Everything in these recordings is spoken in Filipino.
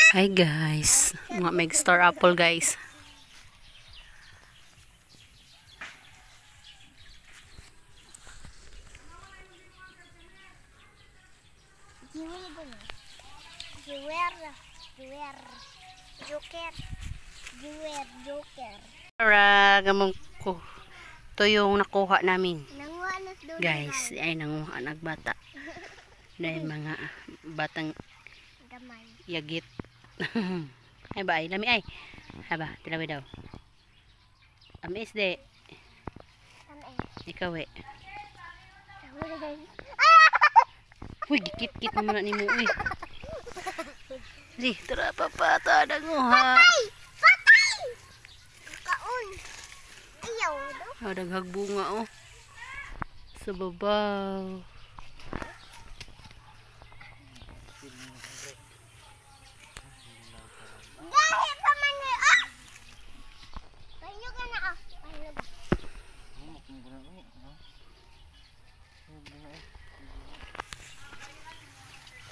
Hi guys, mga meg star apple guys. Joker. Para gamong ko. Ito yung nakuha namin. Guys, ay nanguha nagbata. Dahil mga batang yagit. Ay ba, ay lami ay. Haba, tilawi daw. Amis de. Ikaw eh. Uy, gikit-kit naman na ni mo uy. Di, tara papata na nguha. Patay! Kaon. Ayaw daw. Oh, daghag bunga oh. Sa babaw. Dahil pa man ni ah. Pahinyo ka na ah. Pahinyo ba?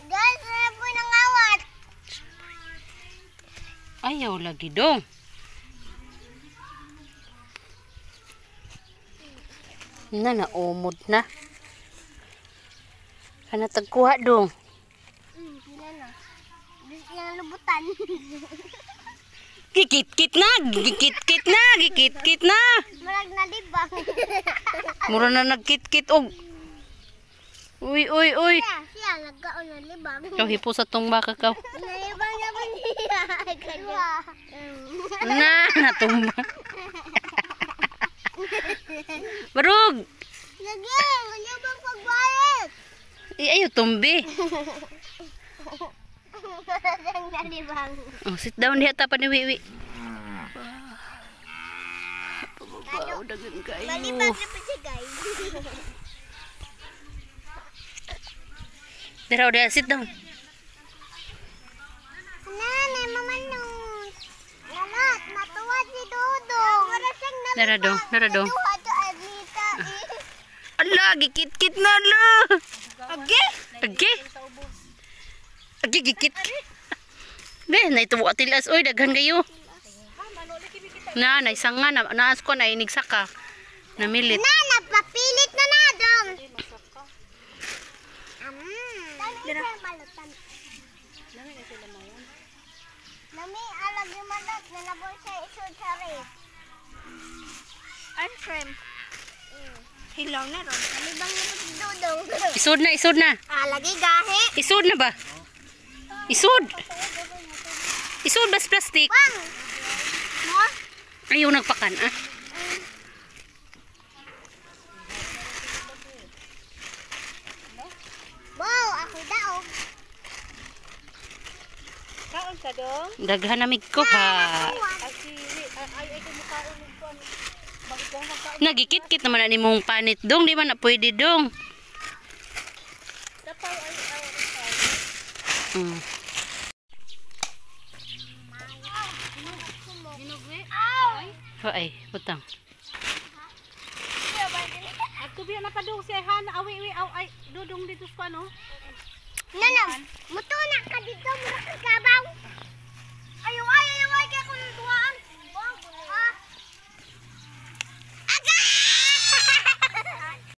Guys, ano po nang awat? Ayaw lagi dong. Na naumod na. Kana tagkuha dong. Pila na. Gusto yung lubutan. Gikit-kit na, gikit-kit na, gikit-kit na. Marag na libang. Mura na nagkit-kit og. Uy, uy, uy. Siya, nagkaon na libang. Ikaw hipo sa tong baka kaw. Nalibang naman niya. Kanya. Na, natumba. Barug. Lagi, kanya bang pagbayad? Ayaw tumbi. Marag na libang. Oh, sit down diha tapan ni Wiwi. Pababaw dagan kayo. Malibang na pa siya guys. Dara, dara, sit down. Nanay, mamanong. Lalat, matuwad si Dudong. Dara dong, dara dong. Matuwad to Alita. Ala, gikit-kit na la. Age? Age? Age, gikit. Be, naituwa tilas. Uy, daghan kayo. Na, naisanga na. Naas ko na, inigsaka. Namilit. Napapilit na na, Dong. Nami, alag yung malat. Nalabor siya isod sa rate. Ang shrimp. Hilaw na ron. Nami bang Dudong? Isod na, isod na. Lagi gahe. Isod na ba? Isod. Isod bas plastic. Bang! Mo? Ayaw nagpakan, ah. Wow, ako daog. Kaon ka dong? Daghan na mig ko ha. Ay ko mukhaon ko ano. Bakit ko magkaon? Nagikit-kit naman na ni mong panit dong. Di man na pwede dong. Dapaw ay Hmm. Oh, ay, putang. At tubiya na pa dong si Han awi ay dudong dito sa ano? Nanam, muto na ka dito, mura ka kabaw. Ayaw, kaya kung tuwaan.